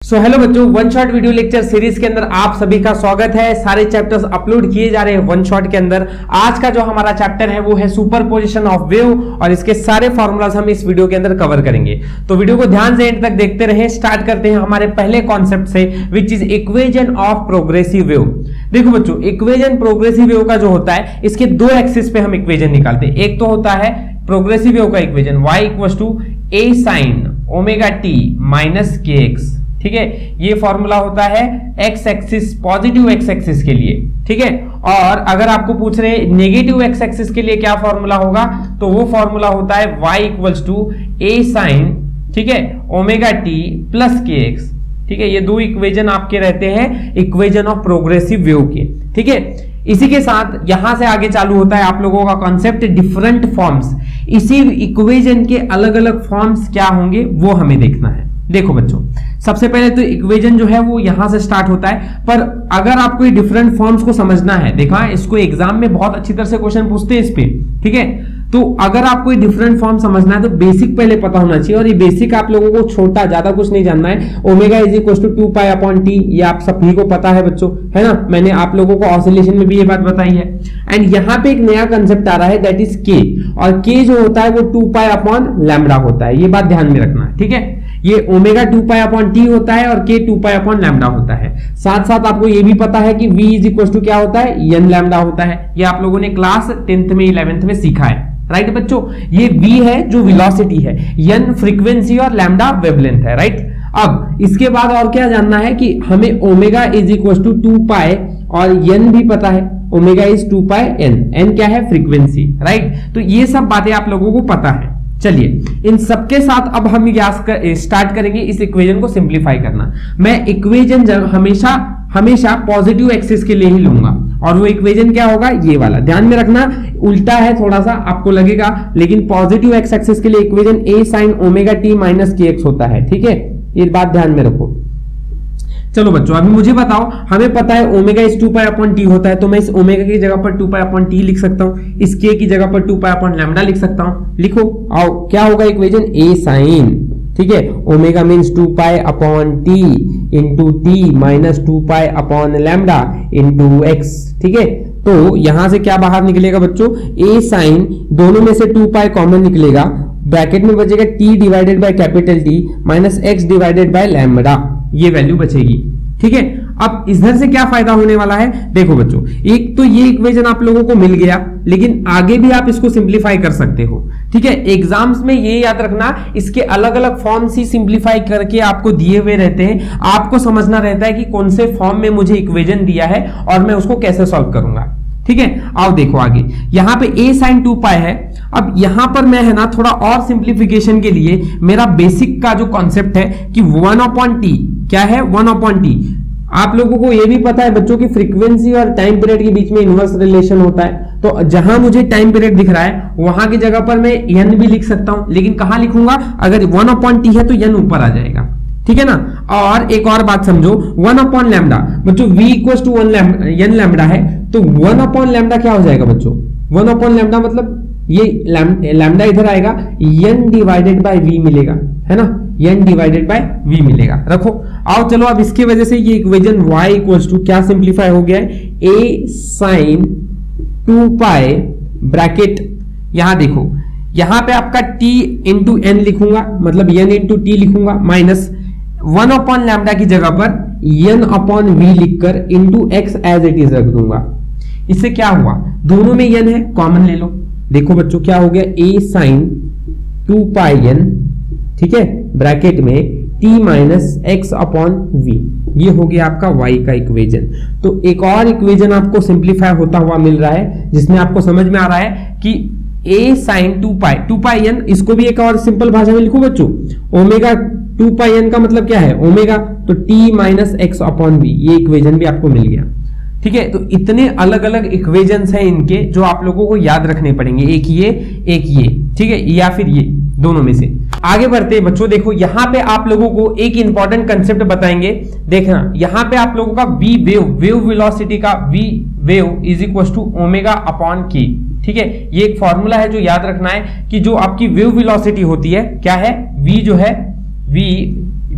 Hello बच्चों, one shot video lecture series के अंदर आप सभी का स्वागत है। सारे चैप्टर्स अपलोड किए जा रहे हैं वन शॉट के अंदर। आज का जो हमारा चैप्टर है वो है सुपरपोजिशन ऑफ वेव और इसके सारे फॉर्मूलाज हम इस वीडियो के अंदर कवर करेंगे। तो वीडियो को ध्यान से एंड तक देखते रहें। स्टार्ट करते हैं हमारे पहले कॉन्सेप्ट से, which is equation of progressive wave. देखो बच्चों, इक्वेशन प्रोग्रेसिव वेव का जो होता है, इसके दो एक्सिस पे हम इक्वेशन निकालते हैं। एक तो होता है प्रोग्रेसिव वेव का equation y equal to a sin omega t minus k x. ठीक है, ये फॉर्मूला होता है x axis, positive x axis के लिए। ठीक है, और अगर आपको पूछ रहे हैं नेगेटिव एक्स एक्सिस के लिए क्या फॉर्मूला होगा, तो वो फॉर्मूला होता है y equals to a sin, ठीक है, omega t plus k x. ठीक है, ये दो इक्वेशन आपके रहते हैं इक्वेशन ऑफ प्रोग्रेसिव वेव के। ठीक है, इसी के साथ यहां से आगे चालू होता है आप लोगों का कॉन्सेप्ट डिफरेंट फॉर्म्स। इसी इक्वेशन के अलग अलग फॉर्म्स क्या होंगे वो हमें देखना है। देखो बच्चों, सबसे पहले तो इक्वेशन जो है वो यहां से स्टार्ट होता है, पर अगर आपको ये डिफरेंट फॉर्म्स को समझना है, देखा इसको एग्जाम में बहुत अच्छी तरह से क्वेश्चन पूछते हैं इस पे। ठीक है, तो अगर आपको ये डिफरेंट फॉर्म समझना है तो बेसिक पहले पता होना चाहिए, और ये बेसिक आप लोगों को छोटा ज्यादा कुछ नहीं जानना है। Omega is equal to 2 pi upon T, ये आप सभी को पता है बच्चों, है ना। मैंने आप लोगों को ऑसिलेशन में भी ये बात बताई है। एंड यहाँ पे एक नया कंसेप्ट आ रहा है, दैट इज के, और के जो होता है वो 2 पाई अपॉन लैम्डा होता है। ये बात ध्यान में रखना है। ठीक है, ये ओमेगा 2 पाई अपॉन टी होता है और के 2 पाई अपॉन लैम्डा होता है। साथ साथ आपको ये भी पता है कि v इज इक्वल टू क्या होता है, एन लैम्डा होता है। ये आप लोगों ने क्लास 10th में 11th में सीखा है, राइट बच्चों। ये v है जो वेलोसिटी है, n फ्रीक्वेंसी और लैम्डा वेवलेंथ है, राइट। अब इसके बाद और क्या जानना है कि हमें ओमेगा इज इक्वल टू 2 पाई और n भी पता है, ओमेगा इज 2 पाई n क्या है, फ्रीक्वेंसी, राइट। तो ये सब बातें आप लोगों को पता है। चलिए, इन सबके साथ अब हम स्टार्ट करेंगे इस इक्वेशन को सिंप्लीफाई करना। मैं इक्वेशन हमेशा पॉजिटिव एक्सिस के लिए ही लूंगा, और वो इक्वेशन क्या होगा, ये वाला। ध्यान में रखना, उल्टा है थोड़ा सा आपको लगेगा, लेकिन पॉजिटिव एक्स एक्सिस के लिए equation a sin omega t minus k x होता है। ठीक है, ये बात ध्यान में रखो। चलो बच्चों, अभी मुझे बताओ, हमें पता है ओमेगा इस 2 पाई अपॉन टी होता है, तो मैं इस ओमेगा की जगह पर 2 पाई अपॉन टी लिख सकता हूं, इस के की जगह पर 2 पाई अपॉन लैम्डा लिख सकता हूं। लिखो, आओ, क्या होगा इक्वेशन, a sin, ठीक है, omega means 2 pi upon T into T minus 2 pi upon lambda into x. ठीक है, तो यहां से क्या बाहर निकलेगा बच्चों, a sin, दोनों में से 2 पाई कॉमन निकलेगा, ब्रैकेट में बचेगा t divided by capital T minus x divided by lambda, ये वैल्यू बचेगी। ठीक है, अब इधर से क्या फायदा होने वाला है, देखो बच्चों, एक तो ये इक्वेशन आप लोगों को मिल गया, लेकिन आगे भी आप इसको सिंप्लीफाई कर सकते हो। ठीक है, एग्जाम्स में ये याद रखना, इसके अलग अलग फॉर्म्स ही सिंप्लीफाई करके आपको दिए हुए रहते हैं। आपको समझना रहता है कि कौन से फॉर्म में मुझे इक्वेशन दिया है और मैं उसको कैसे सॉल्व करूंगा। ठीक है, आओ देखो आगे, यहां पे a sin 2 पाई है। अब यहां पर मैं है ना, थोड़ा और सिंप्लीफिकेशन के लिए मेरा बेसिक का जो कॉन्सेप्ट है कि 1 अपॉन टी क्या है, 1 अपॉन टी। आप लोगों को यह भी पता है बच्चों की फ्रीक्वेंसी और टाइम पीरियड के बीच में इनवर्स रिलेशन होता है, तो जहां मुझे टाइम पीरियड दिख रहा है वहां की जगह पर मैं n भी लिख सकता हूं, लेकिन कहां लिखूंगा, अगर 1 अपॉन टी है तो n ऊपर आ जाएगा। ठीक है ना। और एक और बात समझो, 1 अपॉन लैम्डा, बच्चों v equals to n lambda है, तो 1 अपॉन लैम्डा क्या हो जाएगा बच्चों, 1 अपॉन लैम्डा मतलब ये लैम्डा इधर आएगा, n डिवाइडेड बाय v मिलेगा, है ना, n डिवाइडेड बाय v मिलेगा। रखो, आओ चलो, अब इसकी वजह से ये इक्वेशन y इक्वल्स टू क्या सिंप्लीफाई हो गया है, a sin 2 पाई ब्रैकेट, यहां देखो, यहां पे आपका t इंटू n लिखूंगा, मतलब n इंटू टी लिखूंगा, माइनस 1 अपॉन लैम्डा की जगह पर n अपॉन v लिखकर into x as it is रख दूंगा। इससे क्या हुआ, दोनों में n है, कॉमन ले लो। देखो बच्चों क्या हो गया, a sin 2 पाई n, ठीक है, ब्रैकेट में t minus x upon v, ये हो गया आपका y का इक्वेशन। तो एक और इक्वेशन आपको सिंप्लीफाई होता हुआ मिल रहा है, जिसमें आपको समझ में आ रहा है कि a sin 2 पाई n, इसको भी एक और सिंपल भाषा में लिखो बच्चों, ओमेगा 2 पाई n का मतलब क्या है, ओमेगा, तो t minus x upon v, ये इक्वेशन भी आपको मिल गया। ठीक है, तो इतने अलग अलग इक्वेशंस हैं इनके जो आप लोगों को याद रखने पड़ेंगे, एक ये, ठीक है, या फिर ये, दोनों में से। आगे बढ़ते हैं बच्चों, देखो यहाँ पे आप लोगों को एक इंपॉर्टेंट कंसेप्ट बताएंगे। देखना, यहाँ पे आप लोगों का वेव वेलोसिटी का v wave is equal to omega upon k. ठीक है, ये एक फॉर्मूला है जो याद रखना है कि जो आपकी वेव वेलोसिटी होती है क्या है, v जो है, v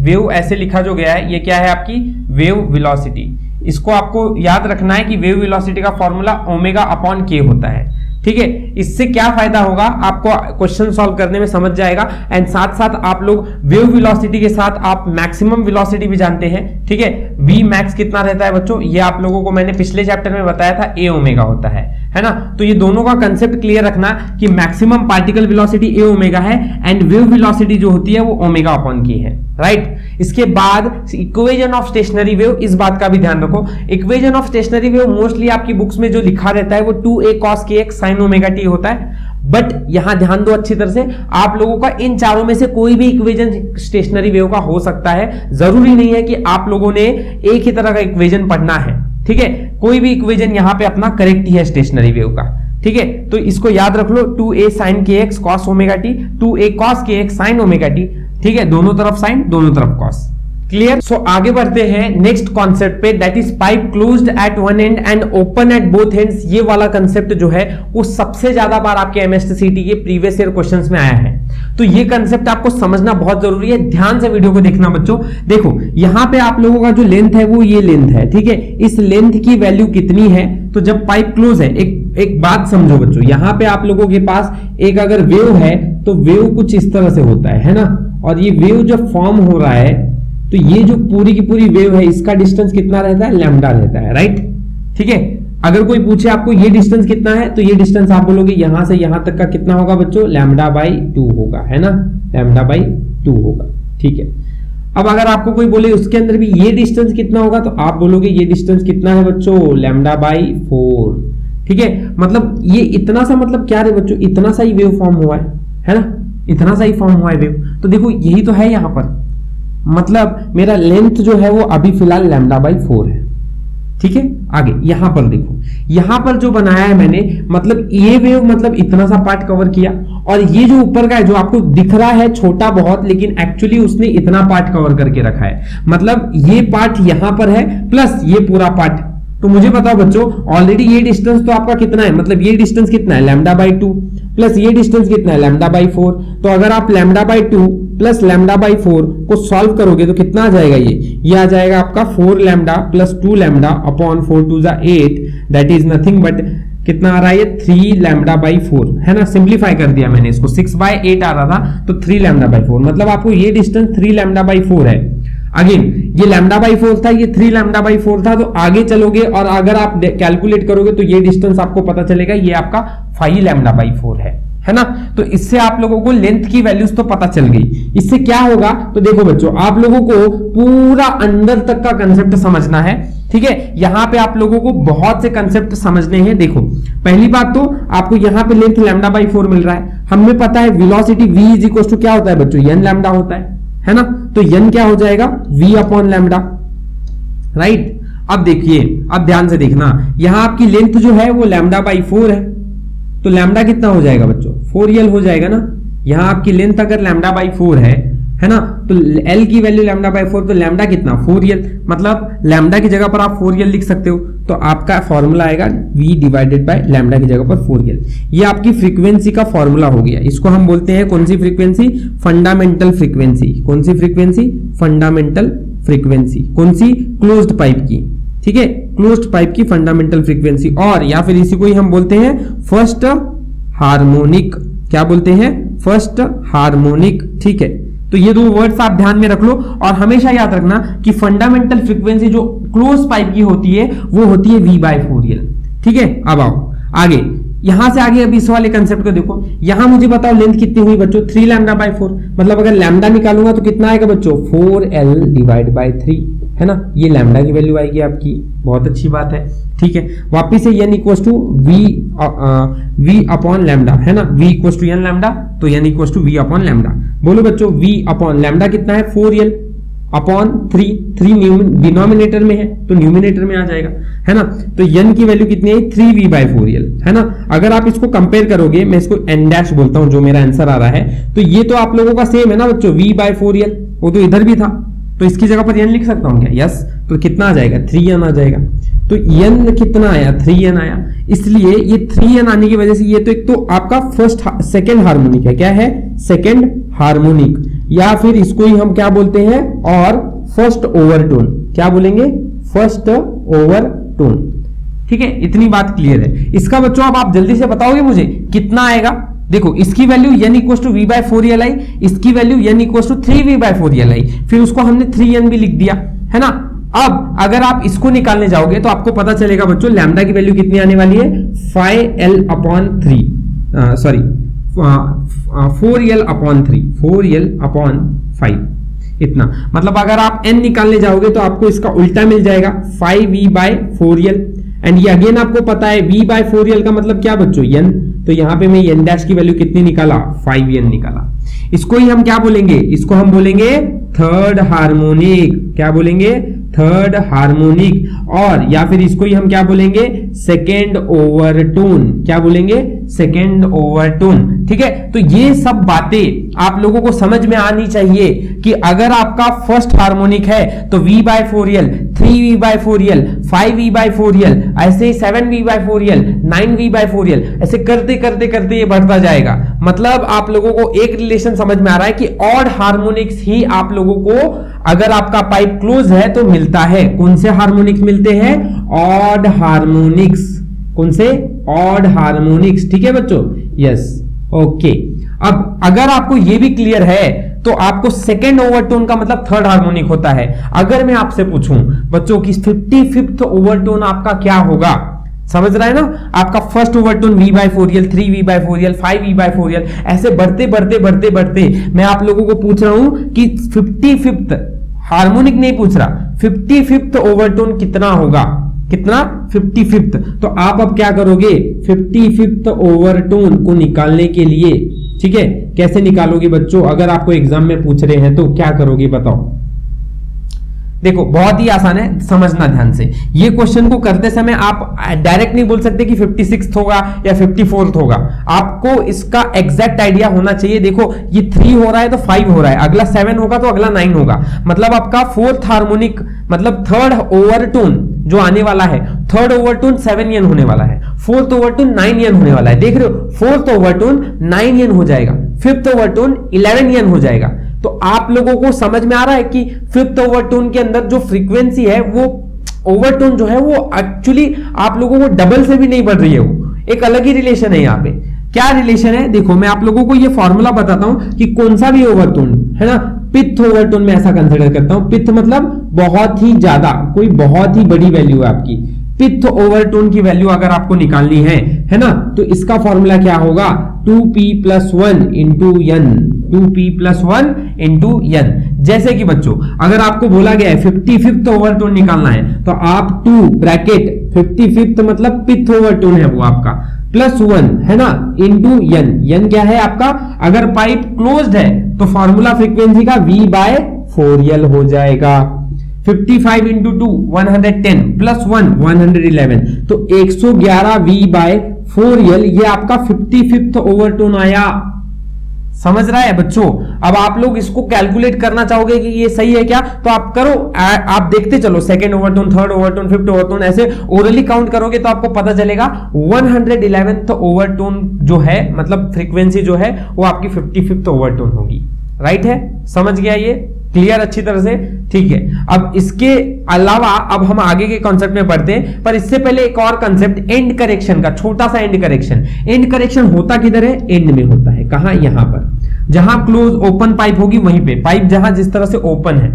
वेव ऐसे लिखा जो गया है, ये क्या है आपकी वेव वेलोसिटी। इसको आपको याद रखना है कि वेव वेलोसिटी का फॉर्मूला ओमेगा अपॉन के होता है, ठीक है। इससे क्या फायदा होगा आपको क्वेश्चन सॉल्व करने में समझ जाएगा। एंड साथ साथ आप लोग वेव वेलोसिटी के साथ आप मैक्सिमम वेलोसिटी भी जानते हैं, ठीक है। वी मैक्स कितना रहता है बच्चों, ये आप लोगों को मैंने पिछले चैप्टर में बताया था, ए ओमेगा होता है ना। तो ये दोनों का कंसेप्ट क्लियर रखना कि मैक्सिमम पार्टिकल वेलोसिटी ए ओमेगा है एंड वेव वेलोसिटी जो होती है वो ओमेगा अपॉन की है, राइट। इसके बाद इक्वेशन ऑफ स्टेशनरी वेव, इस बात का भी ध्यान रखो। Equation of stationary wave mostly आपकी बुक्स में जो लिखा रहता है वो 2a cos kx sin omega t होता है, बट यहां ध्यान दो अच्छी तरह से, आप लोगों का इन चारों में से कोई भी इक्वेशन स्टेशनरी वेव का हो सकता है। जरूरी नहीं है कि आप लोगों ने एक ही तरह का इक्वेशन पढ़ना है, ठीक है। कोई भी इक्वेशन यहां पे अपना करेक्ट ही है स्टेशनरी वेव का, ठीक है। तो इसको याद रख लो, 2a sin kx cos omega t, 2a cos kx sin omega t, ठीक है। दोनों तरफ साइन, दोनों तरफ कॉस, क्लियर। सो आगे बढ़ते हैं नेक्स्ट कॉन्सेप्ट पे, that is pipe closed eight one and and open at both ends. ये वाला कंसेप्ट जो है वो सबसे ज्यादा बार आपके एमएसटीसीटी के प्रीवियस ईयर क्वेश्चंस में आया है। तो ये कंसेप्ट आपको समझना बहुत जरूरी है, ध्यान से वीडियो को देखना बच्चों। देखो यहां पे आप लोगों का जो लेंथ है वो ये लेंथ है, ठीक है। इस लेंथ की वैल्यू कितनी है, तो जब पाइप क्लोज है, एक बात समझो बच्चों, यहां पे आप लोगों के पास एक अगर वेव है तो वेव कुछ इस तरह से होता है ना। और ये वेव जब फॉर्म हो रहा है तो ये जो पूरी की पूरी वेव है इसका डिस्टेंस कितना रहता है, लैम्डा रहता है, राइट, ठीक है। अगर कोई पूछे आपको ये डिस्टेंस कितना है, तो ये डिस्टेंस आप बोलोगे यहां से यहां तक का कितना होगा बच्चों, लैम्डा बाई 2 होगा, है ना, लैम्डा बाई 2 होगा, ठीक है। अब अगर आपको कोई बोले उसके अंदर भी ये डिस्टेंस कितना होगा, तो आप बोलोगे ये डिस्टेंस कितना है बच्चों, लैम्डा बाई 4, ठीक है। मतलब ये इतना सा, मतलब क्या रे बच्चों, इतना सा ही वेव फॉर्म हुआ है ना, इतना सा ही फॉर्म हुआ है वेव। तो देखो यही तो है यहां पर, मतलब मेरा लेंथ जो है वो अभी फिलहाल लैम्डा बाई 4 है, ठीक है। आगे यहां पर देखो, यहां पर जो बनाया है मैंने, मतलब ये वेव मतलब इतना सा पार्ट कवर किया, और ये जो ऊपर का है जो आपको दिख रहा है छोटा बहुत, लेकिन एक्चुअली उसने इतना पार्ट कवर करके रखा है। मतलब ये पार्ट यहां पर है प्लस ये पूरा पार्ट। तो मुझे बताओ बच्चों, ऑलरेडी ये डिस्टेंस तो आपका कितना है, मतलब ये डिस्टेंस कितना है, लैम्डा बाई 2 प्लस ये डिस्टेंस कितना है, लैम्डा बाई 4। तो अगर आप lambda by 2 plus lambda by 4 को सॉल्व करोगे तो कितना आ जाएगा, ये आ जाएगा आपका 4 लैम्डा प्लस 2 लैम्डा अपॉन 4 2 जा 8, दैट इज नथिंग बट कितना आ रहा है ये 3 लैम्डा बाई 4, है ना। सिंप्लीफाई कर दिया मैंने इसको, 6 बाई 8 आ रहा था तो 3 लैम्डा बाई 4, मतलब आपको ये डिस्टेंस 3 लैम्डा बाई 4 है। अगेन ये लैम्डा बाई 4 था, ये 3 लैम्डा बाई 4 था। तो आगे चलोगे और अगर आप कैलकुलेट करोगे तो ये डिस्टेंस आपको पता चलेगा ये आपका 5 लैम्डा बाई 4 है ना। तो इससे आप लोगों को लेंथ की वैल्यूज तो पता चल गई। इससे क्या होगा, तो देखो बच्चों, आप लोगों को पूरा अंदर तक का कंसेप्ट समझना है, ठीक है। यहां पे आप लोगों को बहुत से कंसेप्ट समझने हैं। देखो पहली बात तो आपको यहां पे लेंथ लैम्डा बाई 4 मिल रहा है, हमें पता है velocity v is equal to क्या होता है बच्चों, n लैम्डा होता है ना। तो n क्या हो जाएगा, v अपॉन लैम्डा, राइट। अब देखिए, अब ध्यान से देखना, यहां आपकी लेंथ जो है वो लैम्डा बाई 4 है, तो लैम्डा कितना हो जाएगा बच्चों, 4l हो जाएगा ना। यहां आपकी लेंथ अगर लैम्डा बाई 4 है ना, तो l की वैल्यू लैम्डा बाई 4, तो लैम्डा कितना 4l, मतलब लैम्डा की जगह पर आप 4l लिख सकते हो। तो आपका फॉर्मूला आएगा v डिवाइडेड बाय लैम्डा की जगह पर 4l। ये आपकी फ्रीक्वेंसी का फॉर्मूला हो गया। इसको हम बोलते हैं कौन सी फ्रीक्वेंसी, फंडामेंटल फ्रीक्वेंसी। कौन सी फ्रीक्वेंसी, फंडामेंटल फ्रीक्वेंसी, कौन सी, क्लोज्ड पाइप की, ठीक है, क्लोज्ड पाइप की फंडामेंटल फ्रीक्वेंसी। और या फिर इसी को ही हम बोलते हैं फर्स्ट हार्मोनिक। क्या बोलते हैं, फर्स्ट हार्मोनिक, ठीक है। तो ये दो वर्ड्स आप ध्यान में रख लो, और हमेशा याद रखना कि फंडामेंटल फ्रीक्वेंसी जो क्लोज पाइप की होती है वो होती है v बाई 4l, ठीक है। अब आओ आगे, यहां से आगे अब इस वाले कंसेप्ट को देखो। यहां मुझे बताओ लेंथ कितनी हुई बच्चों, 3 लैम्डा बाई 4, मतलब अगर लैम्डा निकालूंगा तो कितना आएगा बच्चों, 4l डिवाइड बाई 3, है ना। ये लैम्डा की वैल्यू आएगी आपकी, बहुत अच्छी बात है, ठीक है। वापिस से n equal to v upon lambda, है ना, v equal to n lambda, तो n equal to v upon lambda. बोलो बच्चों, v अपॉन लैम्डा कितना है, 4l अपॉन 3 डिनोमिनेटर में है तो न्यूमिनेटर में आ जाएगा, है ना। तो n की वैल्यू कितनी है, 3v बाई 4l, है ना। अगर आप इसको कंपेयर करोगे, मैं इसको n डैश बोलता हूं जो मेरा आंसर आ रहा है, तो ये तो आप लोगों का सेम है ना बच्चों, v बाई 4l, वो तो इधर भी था, तो इसकी जगह पर n लिख सकता हूं क्या, यस। तो कितना आ जाएगा, 3n आ जाएगा। तो n कितना आया, 3n आया। इसलिए ये 3n आने की वजह से ये तो एक तो आपका सेकंड हार्मोनिक है, क्या है, सेकंड हार्मोनिक। या फिर इसको ही हम क्या बोलते हैं, और फर्स्ट ओवरटोन, क्या बोलेंगे, फर्स्ट ओवरटोन। ठीक है, इतनी बात क्लियर है। इसका बच्चों अब आप जल्दी से बताओगे मुझे कितना आएगा। देखो इसकी value n equal to V by 4l आई, इसकी value n equal to 3v by 4l आई, फिर उसको हमने 3n भी लिख दिया है ना। अब अगर आप इसको निकालने जाओगे तो आपको पता चलेगा बच्चों लैम्डा की वैल्यू कितनी आने वाली है, 5l upon 3, sorry 4l upon 3, 4l upon 5, इतना। मतलब अगर आप n निकालने जाओगे तो आपको इसका उल्टा मिल जाएगा 5v बाय 4l, एंड ये अगेन आपको पता है v बाय 4l का मतलब क्या बच्चों, n। तो यहां पे मैं n डैश की वैल्यू कितनी निकाला, 5n निकाला। इसको ही हम क्या बोलेंगे, इसको हम बोलेंगे थर्ड हार्मोनिक, क्या बोलेंगे, थर्ड हार्मोनिक। और या फिर इसको ही हम क्या बोलेंगे, सेकेंड ओवरटोन, क्या बोलेंगे, सेकेंड ओवरटोन। ठीक है, तो ये सब बातें आप लोगों को समझ में आनी चाहिए कि अगर आपका फर्स्ट हार्मोनिक है तो v by 4l, 3v by 4l, 5v by 4l, ऐसे ही 7v bye 4l, 9v bye 4l, ऐसे करते करते करते ये बढ़ता जाएगा। मतलब आप लोगों को एक रिलेशन समझ में आ रहा है कि ऑड हार्मोनिक्स ही आप लोगों को, अगर आपका पाइप क्लोज है तो मिलता है। कौन से हार्मोनिक्स मिलते हैं, ऑड हार्मोनिक्स। कौन से, ऑड हार्मोनिक्स। ठीक है बच्चों, यस, ओके। अब अगर आपको यह भी क्लियर है तो आपको सेकेंड ओवरटोन का मतलब थर्ड हार्मोनिक होता है। अगर मैं आपसे पूछूं बच्चों की 55th ओवरटोन आपका क्या होगा, समझ रहा है ना। आपका first overtone v by 4l, 3v by 4l, 5v by 4l, ऐसे बढ़ते बढ़ते बढ़ते बढ़ते मैं आप लोगों को पूछ रहा हूं कि 55th हार्मोनिक नहीं पूछ रहा, 55th ओवरटोन कितना होगा, कितना, 55th। तो आप अब क्या करोगे, 55th ओवरटोन को निकालने के लिए, ठीक है, कैसे निकालोगे बच्चों, अगर आपको एग्जाम में पूछ रहे हैं तो क्या करोगे बताओ। देखो बहुत ही आसान है, समझना ध्यान से। ये क्वेश्चन को करते समय आप डायरेक्ट नहीं बोल सकते कि 56th होगा या 54th होगा, आपको इसका एग्जैक्ट आइडिया होना चाहिए। देखो ये 3 हो रहा है तो 5 हो रहा है, अगला 7 होगा तो अगला 9 होगा। मतलब आपका फोर्थ हार्मोनिक, मतलब थर्ड ओवरटोन जो आने वाला है, थर्ड ओवरटोन 7n होने वाला है, फोर्थ ओवरटोन 9n होने वाला है। देख रहे हो, फोर्थ ओवरटोन 9n हो जाएगा, फिफ्थ ओवरटोन 11n हो जाएगा। तो आप लोगों को समझ में आ रहा है कि फिफ्थ ओवरटोन के अंदर जो फ्रीक्वेंसी है, वो ओवरटोन जो है वो एक्चुअली आप लोगों को डबल से भी नहीं बढ़ रही है, वो एक अलग ही रिलेशन है। यहाँ पे क्या रिलेशन है, देखो मैं आप लोगों को ये फॉर्मूला बताता हूं कि कौन सा भी ओवरटोन है ना, पिथ ओवरटोन में ऐसा कंसिडर करता हूं। पिथ मतलब बहुत ही ज्यादा, कोई बहुत ही बड़ी वैल्यू है आपकी। पिथ ओवरटोन की वैल्यू अगर आपको निकालनी है ना, तो इसका फॉर्मूला क्या होगा, 2p+1 into n, 2p+1 into n। जैसे कि बच्चों अगर आपको बोला गया है 55th ओवरटोन निकालना है तो आप 2 ब्रैकेट 55th मतलब पिथ ओवरटोन है वो आपका, +1 है ना, इंटू n। n क्या है आपका, अगर पाइप क्लोज्ड है तो फॉर्मूला फ्रीक्वेंसी का v बाय 4l हो जाएगा। 55 इंटू 2 110 +1 111, तो 111v बाय 4l, ये आपका 55th ओवरटोन आया। समझ रहा है बच्चों। अब आप लोग इसको कैलकुलेट करना चाहोगे कि ये सही है क्या, तो आप करो, आप देखते चलो, second overtone, third overtone, fifth overtone, ऐसे ओरली काउंट करोगे तो आपको पता चलेगा 111th ओवरटोन जो है, मतलब फ्रीक्वेंसी जो है वो आपकी 55th ओवरटोन होगी। राइट है, समझ गया ये क्लियर अच्छी तरह से, ठीक है। अब इसके अलावा अब हम आगे के कॉन्सेप्ट में बढ़ते हैं, पर इससे पहले एक और कॉन्सेप्ट, एंड करेक्शन का, छोटा सा एंड करेक्शन। एंड करेक्शन होता किधर है, एंड में होता है। कहां, यहां पर, जहां क्लोज ओपन पाइप होगी वहीं पे, पाइप जहां जिस तरह से ओपन है।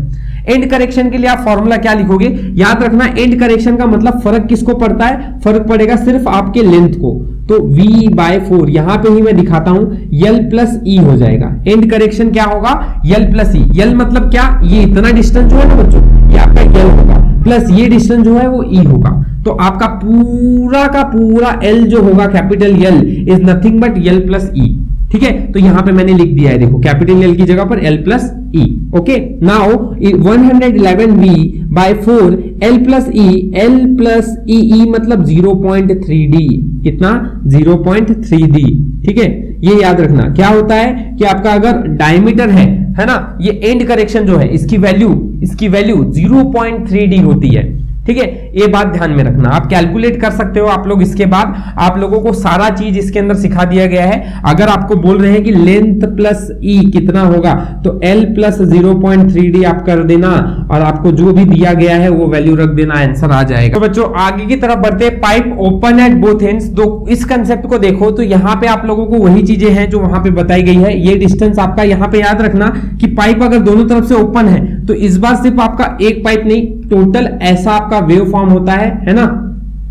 एंड करेक्शन के लिए आप फॉर्मूला क्या लिखोगे, याद रखना एंड करेक्शन का मतलब फर्क किसको पड़ता है, फर्क पड़ेगा सिर्फ आपके लेंथ को। तो v बाय 4 यहां पे ही मैं दिखाता हूं, l प्लस ई हो जाएगा। एंड करेक्शन क्या होगा, l प्लस ई। l मतलब क्या, ये इतना डिस्टेंस जो है ना बच्चों, ये आपका l होगा, प्लस ये डिस्टेंस जो है वो e होगा। तो आपका पूरा का पूरा l जो होगा, capital L is nothing but l plus e. ठीक है, तो यहां पे मैंने लिख दिया है, देखो कैपिटल L की जगह पर L plus e. Okay, now 111v by 4 L plus e, L plus e मतलब 0.3d, कितना, 0.3d। ठीक है, ये याद रखना। क्या होता है कि आपका अगर डायमीटर है ना, ये एंड करेक्शन जो है, इसकी वैल्यू 0.3d होती है। ठीक है, ये बात ध्यान में रखना। आप कैलकुलेट कर सकते हो आप लोग। इसके बाद आप लोगों को सारा चीज इसके अंदर सिखा दिया गया है। अगर आपको बोल रहे हैं कि लेंथ प्लस ई कितना होगा, तो एल प्लस 0.3d आप कर देना और आपको जो भी दिया गया है वो वैल्यू रख देना, आंसर आ जाएगा। तो बच्चों आगे की तरफ बढ़ते हैं। Pipe open at both ends. तो इस कंसेप्ट को देखो तो यहाँ पे आप लोगों को वही चीजें हैं जो वहां पे बताई गई है। ये डिस्टेंस आपका यहाँ पे याद रखना कि पाइप अगर दोनों तरफ से ओपन है तो इस बार सिर्फ आपका एक पाइप नहीं, टोटल ऐसा आपका वेव फॉर्म होता है ना,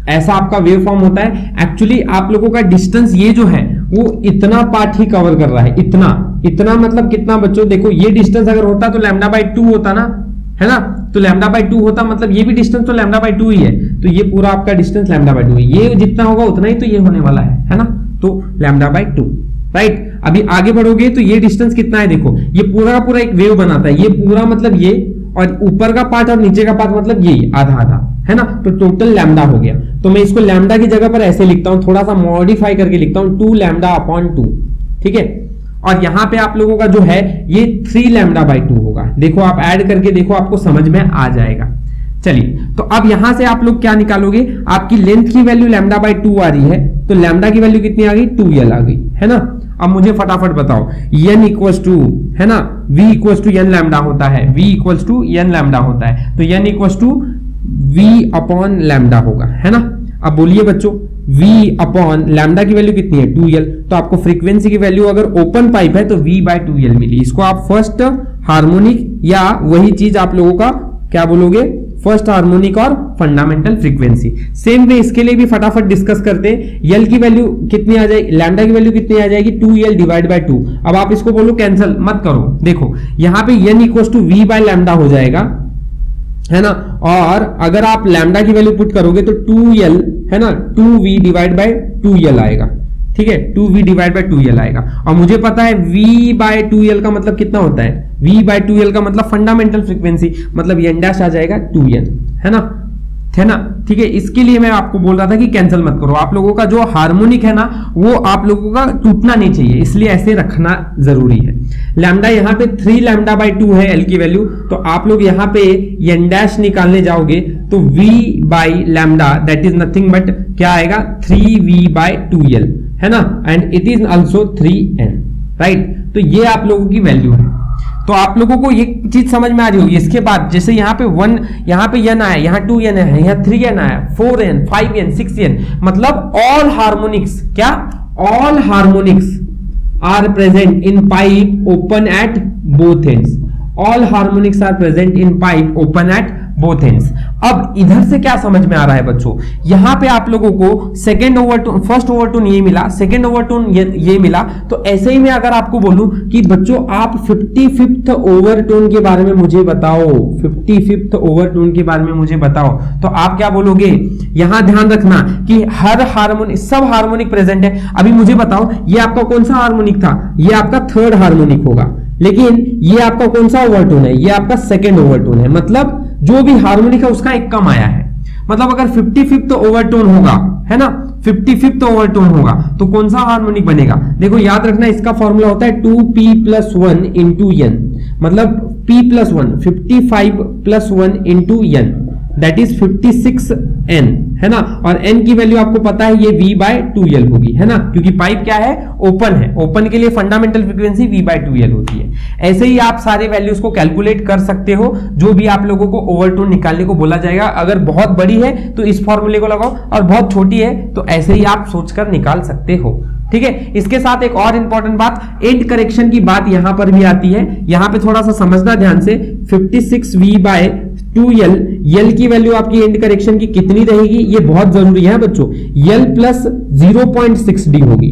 ऐसा आपका वेव फॉर्म होता है। एक्चुअली आप लोगों का डिस्टेंस ये जो है वो इतना पार्ट ही कवर कर रहा है। इतना मतलब कितना बच्चों, देखो ये डिस्टेंस अगर होता तो λ/2 होता ना, है ना, तो λ/2 होता, मतलब ये भी डिस्टेंस तो λ/2 ही है। तो ये पूरा आपका डिस्टेंस λ/2 है, ये जितना होगा उतना ही तो ये होने वाला है ना, तो λ/2, राइट। अभी आगे बढ़ोगे तो ये डिस्टेंस कितना है, देखो ये पूरा पूरा एक वेव बनाता है, ये पूरा मतलब ये, और ऊपर का पार्ट और नीचे का पार्ट मतलब ये आधा आधा, है ना, तो टोटल लैम्डा हो गया। तो मैं इसको लैम्डा की जगह पर ऐसे लिखता हूं, थोड़ा सा मॉडिफाई करके लिखता हूं, 2λ/2, ठीक है। और यहां पे आप लोगों का जो है ये 3λ/2 होगा। देखो आप ऐड करके देखो, आपको समझ में आ जाएगा। चलिए, तो अब यहां से आप लोग क्या निकालोगे, आपकी लेंथ की वैल्यू λ/2 आ रही है, तो लैम्डा की वैल्यू कितनी आ गई, 2l आ गई, है ना। अब मुझे फटाफट बताओ, n इक्वल्स टू, है ना, v equals to n lambda होता है, v equals to n lambda होता है, तो n इक्वल्स टू v/λ होगा, है ना। अब बोलिए बच्चों, v/λ की वैल्यू कितनी है, 2l। तो आपको फ्रीक्वेंसी की वैल्यू अगर ओपन पाइप है तो v/2l मिली। इसको आप फर्स्ट हार्मोनिक या वही चीज आप लोगों का क्या बोलोगे, फर्स्ट हार्मोनिक और फंडामेंटल फ्रीक्वेंसी। सेम वे इसके लिए भी फटाफट डिस्कस करते हैं। यल की वैल्यू कितनी आ जाएगी, लैम्डा की वैल्यू कितनी आ जाएगी, 2l/2। अब आप इसको बोलो कैंसिल मत करो, देखो यहां पे n इक्वल्स टू v/λ हो जाएगा, है ना। और अगर आप लैम्डा की वैल्यू पुट करोगे तो 2l, है ना, 2v/2l आएगा, ठीक है, 2v/2l आएगा। और मुझे पता है v/2l का मतलब कितना होता है, v/2l का मतलब फंडामेंटल फ्रीक्वेंसी, मतलब n' आ जाएगा 2n, है ना, ठीक है। इसके लिए मैं आपको बोल रहा था कि कैंसिल मत करो। आप लोगों का जो हार्मोनिक है ना वो आप लोगों का टूटना नहीं चाहिए, इसलिए ऐसे रखना जरूरी है। लैम्डा यहाँ पे 3λ/2 है एल की वैल्यू, तो आप लोग यहाँ पे n' निकालने जाओगे तो v/λ that is nothing but क्या आएगा, 3v/2l, है ना, and it is also 3n, right. तो ये आप लोगों की वैल्यू है। तो आप लोगों को ये चीज समझ में आ रही होगी। इसके बाद जैसे यहाँ पे 1, यहाँ पे n आया, यहाँ 2n है, यहाँ 3n आया, 4n, 5n, 6n, मतलब ऑल हार्मोनिक्स, क्या, all harmonics are present in pipe open at both ends. All harmonics are present in pipe open at both ends. अब इधर से क्या समझ में आ रहा है बच्चों, यहां पे आप लोगों को सेकेंड ओवरटोन, फर्स्ट ओवरटोन ये मिला, सेकेंड ओवरटोन ये मिला, तो ऐसे ही मैं अगर आपको बोलूं कि बच्चों आप 55th ओवरटोन के बारे में मुझे बताओ, 55th ओवरटोन के बारे में मुझे बताओ, तो आप क्या बोलोगे। यहां ध्यान रखना कि हर हार्मोनिक, सब हार्मोनिक प्रेजेंट है। अभी मुझे बताओ ये आपका कौन सा हार्मोनिक था, ये आपका थर्ड हार्मोनिक होगा, लेकिन ये आपका कौन सा ओवरटोन है, ये आपका सेकेंड ओवरटोन है, मतलब जो भी हार्मोनिक है उसका एक कम आया है। मतलब अगर 55th ओवरटोन होगा, है ना, 55th ओवरटोन होगा तो कौन सा हार्मोनिक बनेगा। देखो याद रखना इसका फॉर्मूला होता है 2p+1 इंटू n, मतलब p+1 55+1 into n that is 56n, है ना। और n की वैल्यू आपको पता है ये v/2l होगी, है ना, क्योंकि पाइप क्या है, ओपन है, ओपन के लिए फंडामेंटल फ्रीक्वेंसी v/2l होती है। ऐसे ही आप सारे वैल्यूज को कैलकुलेट कर सकते हो, जो भी आप लोगों को ओवरटोन निकालने को बोला जाएगा। अगर बहुत बड़ी है तो इस फॉर्मूले को लगाओ, और बहुत छोटी है तो ऐसे ही आप सोचकर निकाल सकते हो, ठीक है। इसके साथ एक और इंपॉर्टेंट बात, एंड करेक्शन की बात यहां पर भी आती है। यहां पे थोड़ा सा समझना ध्यान से, 56v/2l, यल की वैल्यू आपकी एंड करेक्शन की कितनी रहेगी, ये बहुत जरूरी है बच्चों, यल प्लस 0.6d होगी,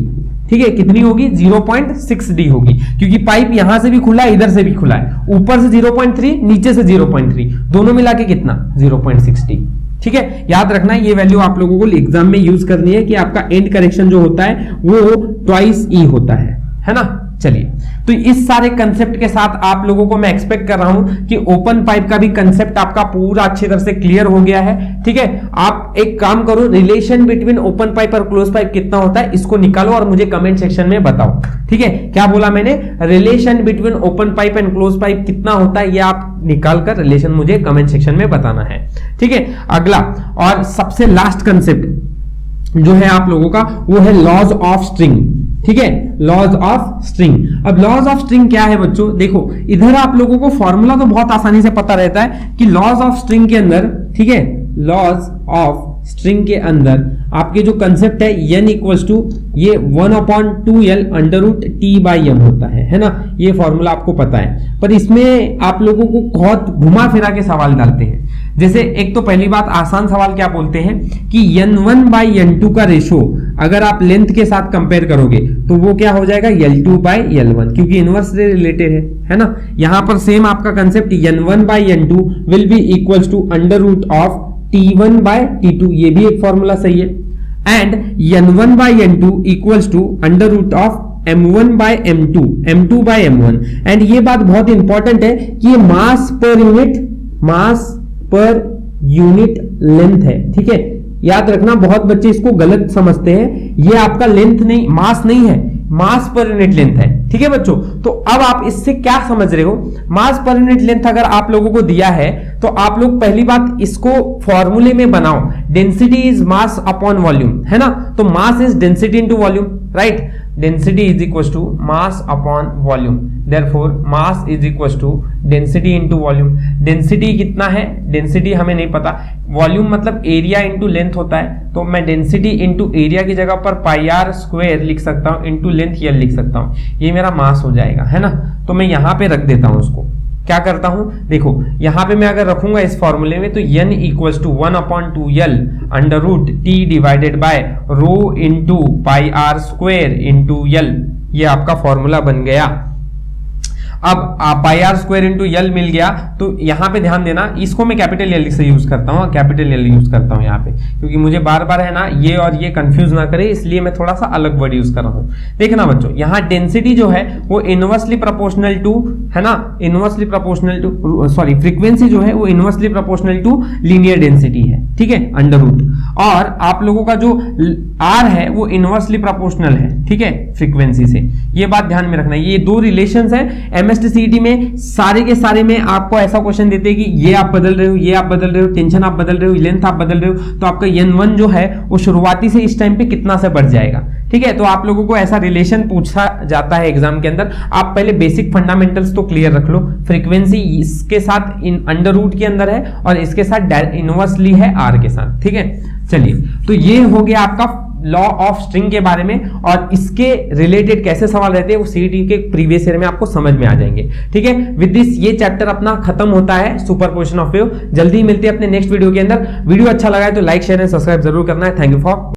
ठीक है। कितनी होगी, 0.6d होगी, क्योंकि पाइप यहां से भी खुला है, इधर से भी खुला है, ऊपर से 0.3, नीचे से 0.3, दोनों मिला के कितना, 0.6d, ठीक है। याद रखना ये वैल्यू आप लोगों को एग्जाम में यूज करनी है कि आपका एंड करेक्शन जो होता है वो ट्वाइस ई होता है ना। चलिए, तो इस सारे कंसेप्ट के साथ आप लोगों को मैं एक्सपेक्ट कर रहा हूं कि ओपन पाइप का भी कंसेप्ट आपका पूरा अच्छी तरह से क्लियर हो गया है। ठीक है, आप एक काम करो, रिलेशन बिटवीन ओपन पाइप और क्लोज पाइप कितना होता है इसको निकालो और मुझे कमेंट सेक्शन में बताओ। ठीक है, क्या बोला मैंने, relation between open pipe and close pipe कितना होता है, ये आप निकालकर रिलेशन मुझे कमेंट सेक्शन में बताना है। ठीक है, अगला और सबसे लास्ट कंसेप्ट जो है आप लोगों का वो है लॉज ऑफ स्ट्रिंग। ठीक है, लॉज ऑफ स्ट्रिंग। अब लॉज ऑफ स्ट्रिंग क्या है बच्चों, देखो इधर आप लोगों को फॉर्मूला तो बहुत आसानी से पता रहता है कि लॉज ऑफ स्ट्रिंग के अंदर, ठीक है, लॉज ऑफ स्ट्रिंग के अंदर आपके जो कंसेप्ट है n इक्वल्स टू ये 1/2l under root T by M होता है ना, ये फॉर्मूला आपको पता है। पर इसमें आप लोगों को बहुत घुमा फिरा के सवाल डालते हैं। जैसे एक तो पहली बात, आसान सवाल क्या बोलते हैं कि n1 बाई n2 का रेशो अगर आप लेंथ के साथ कंपेयर करोगे तो वो क्या हो जाएगा L2 बाई L1, क्योंकि इनवर्स से रिलेटेड है ना। यहां पर सेम आपका concept n1 by n2 will be equals to under root of T1 by T2, ये भी एक फॉर्मूला सही है। And n1 by n2 equals to under root of m1 by m2, m2 by m1। And ये बात बहुत important है कि ये मास पर यूनिट लेंथ है। ठीक है, याद रखना, बहुत बच्चे इसको गलत समझते हैं, ये आपका लेंथ नहीं, मास नहीं है, मास पर यूनिट लेंथ है। ठीक है बच्चों, तो अब आप इससे क्या समझ रहे हो, मास पर यूनिट लेंथ अगर आप लोगों को दिया है तो आप लोग पहली बात इसको फॉर्मूले में बनाओ, density is mass upon volume, है ना। तो mass is density into volume, right. Density is equal to mass upon volume, therefore mass is equal to density into volume. Density कितना है, डेंसिटी हमें नहीं पता, वॉल्यूम मतलब एरिया इनटू लेंथ होता है, तो मैं डेंसिटी इनटू एरिया की जगह पर पाई आर स्क्वायर लिख सकता हूं, इनटू लेंथ एल लिख सकता हूं, ये मेरा मास हो जाएगा, है ना। तो मैं यहां पे रख देता हूं उसको, क्या करता हूं, देखो यहां पे मैं अगर रखूंगा इस फॉर्मूले में तो n equals to 1/2l under root t divided by rho into pi r square into l, ये आपका फॉर्मूला बन गया। अब pi r square into l मिल गया, तो यहां पे ध्यान देना, इसको मैं कैपिटल एल से यूज करता हूं, कैपिटल एल यूज करता हूं यहाँ पे, क्योंकि मुझे बार बार है ना ये और ये कंफ्यूज ना करे, इसलिए मैं थोड़ा सा अलग वर्ड यूज कर रहा हूं। देखना बच्चों, यहाँ डेंसिटी जो है वो इनवर्सली प्रोपोर्शनल टू, है ना, inversely proportional to, sorry frequency जो है वो inversely proportional to linear density है। ठीक है, अंडर रूट, और आप लोगों का जो आर है वो इनवर्सली प्रोपोर्शनल है, ठीक है, फ्रीक्वेंसी से। ये बात ध्यान में रखना, ये दो रिलेशंस है। एमएसटीसीईटी में सारे के सारे में आपको ऐसा क्वेश्चन देते हैं कि ये आप बदल रहे हो, ये आप बदल रहे हो, टेंशन आप बदल रहे हो, लेंथ आप बदल रहे हो, तो आपका n1 जो है वो शुरुआती से इस टाइम पे कितना से बढ़ जाएगा। ठीक है, तो आप लोगों को ऐसा रिलेशन पूछा जाता है एग्जाम के अंदर, आप पहले बेसिक फंडामेंटल्स तो क्लियर रख लो। फ्रीक्वेंसी इसके साथ अंडर रूट के अंदर है और इसके साथ इनवर्सली है आर के साथ। ठीक है, चलिए, तो ये हो गया आपका लॉ ऑफ स्ट्रिंग के बारे में, और इसके रिलेटेड कैसे सवाल रहते हैं वो सीईटी के प्रीवियस ईयर में आपको समझ में आ जाएंगे। ठीक है, विद दिस ये चैप्टर अपना खत्म होता है, सुपरपोजिशन ऑफ वेव। जल्दी मिलते हैं अपने नेक्स्ट वीडियो के अंदर। वीडियो अच्छा लगा है तो लाइक शेयर एंड सब्सक्राइब जरूर करना है। Thank you for